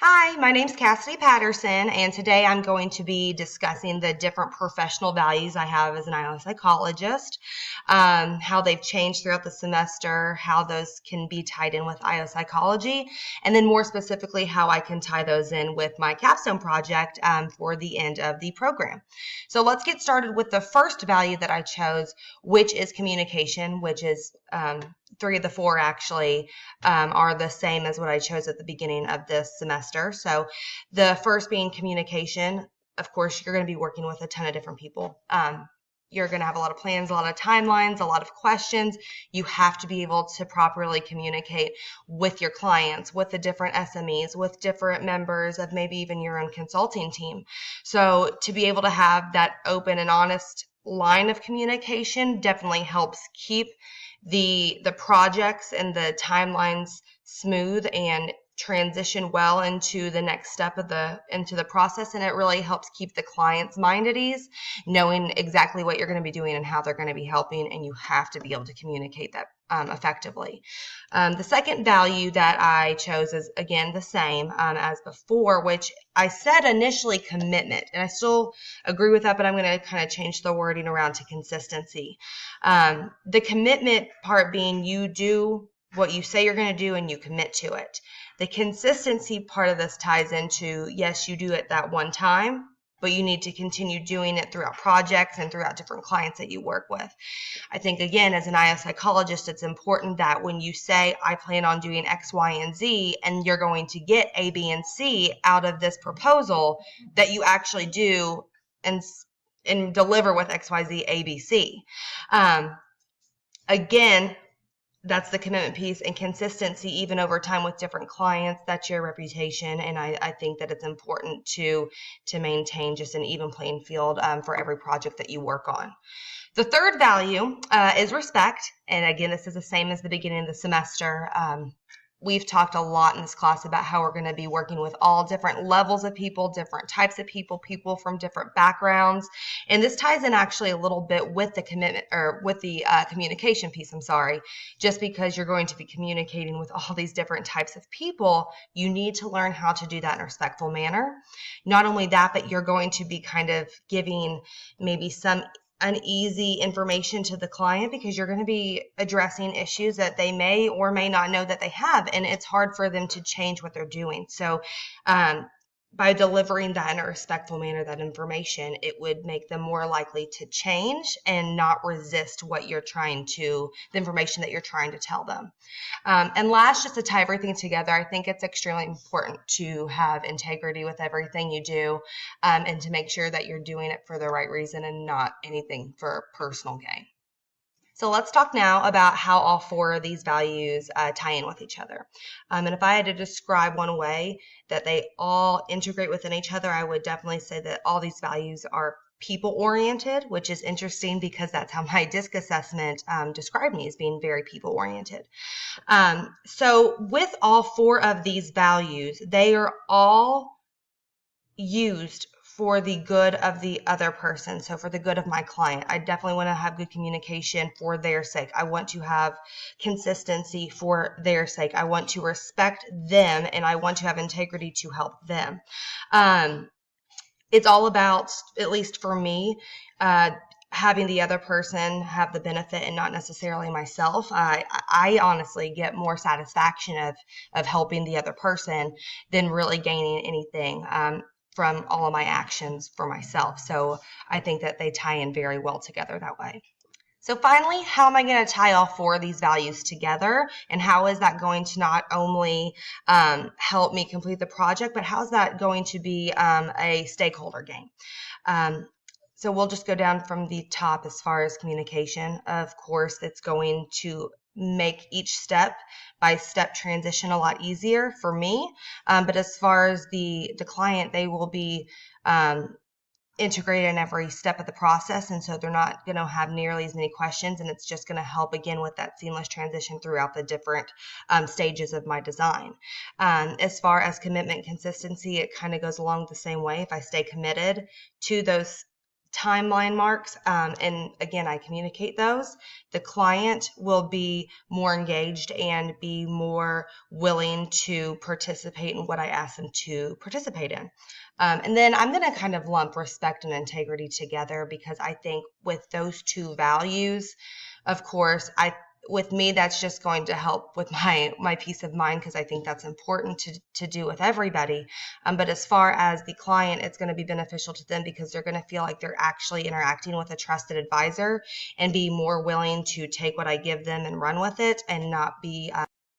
Hi, my name's Cassidy Patterson, and today I'm going to be discussing the different professional values I have as an IO psychologist, how they've changed throughout the semester, how those can be tied in with IO psychology, and then more specifically, how I can tie those in with my capstone project for the end of the program. So let's get started with the first value that I chose, which is communication, which is three of the four actually are the same as what I chose at the beginning of this semester. So the first being communication. Of course, you're going to be working with a ton of different people. You're going to have a lot of plans, a lot of timelines, a lot of questions. You have to be able to properly communicate with your clients, with the different SMEs, with different members of maybe even your own consulting team. So to be able to have that open and honest line of communication definitely helps keep the projects and the timelines smooth and transition well into the next step of the process, and it really helps keep the client's mind at ease, knowing exactly what you're going to be doing and how they're going to be helping, and you have to be able to communicate that effectively. The second value that I chose is again the same as before, which I said initially commitment, and I still agree with that, but I'm going to kind of change the wording around to consistency. The commitment part being you do what you say you're going to do and you commit to it. The consistency part of this ties into, yes, you do it that one time, but you need to continue doing it throughout projects and throughout different clients that you work with. I think, again, as an IO psychologist, it's important that when you say, I plan on doing X, Y, and Z, and you're going to get A, B, and C out of this proposal, that you actually do and deliver with X, Y, Z, A, B, C. Again, that's the commitment piece, and consistency even over time with different clients. That's your reputation, and I think that it's important to maintain just an even playing field for every project that you work on. The third value is respect, and again, this is the same as the beginning of the semester. We've talked a lot in this class about how we're going to be working with all different levels of people, different types of people, people from different backgrounds. And this ties in actually a little bit with the commitment or with the communication piece, I'm sorry. Just because you're going to be communicating with all these different types of people, you need to learn how to do that in a respectful manner. Not only that, but you're going to be kind of giving maybe some uneasy information to the client because you're going to be addressing issues that they may or may not know that they have, and it's hard for them to change what they're doing. So by delivering that in a respectful manner, that information, it would make them more likely to change and not resist the information that you're trying to tell them. And last, just to tie everything together, I think it's extremely important to have integrity with everything you do, and to make sure that you're doing it for the right reason and not anything for personal gain. So let's talk now about how all four of these values tie in with each other. And if I had to describe one way that they all integrate within each other, I would definitely say that all these values are people-oriented, which is interesting because that's how my DISC assessment described me, as being very people-oriented. So with all four of these values, they are all used for the good of the other person. So for the good of my client, I definitely want to have good communication for their sake. I want to have consistency for their sake. I want to respect them, and I want to have integrity to help them. It's all about, at least for me, having the other person have the benefit and not necessarily myself. I honestly get more satisfaction of helping the other person than really gaining anything from all of my actions for myself. So I think that they tie in very well together that way. So finally, how am I going to tie all four of these values together, and how is that going to not only help me complete the project, but how is that going to be a stakeholder gain? So we'll just go down from the top as far as communication. Of course, it's going to make each step by step transition a lot easier for me. But as far as the client, they will be integrated in every step of the process, and so they're not going to have nearly as many questions, and it's just going to help again with that seamless transition throughout the different stages of my design. As far as commitment consistency, it kind of goes along the same way. If I stay committed to those timeline marks, and again, I communicate those, the client will be more engaged and be more willing to participate in what I ask them to participate in. And then I'm going to kind of lump respect and integrity together, because I think with those two values, of course, with me, that's just going to help with my peace of mind, because I think that's important to do with everybody. But as far as the client, it's going to be beneficial to them, because they're going to feel like they're actually interacting with a trusted advisor and be more willing to take what I give them and run with it, and not be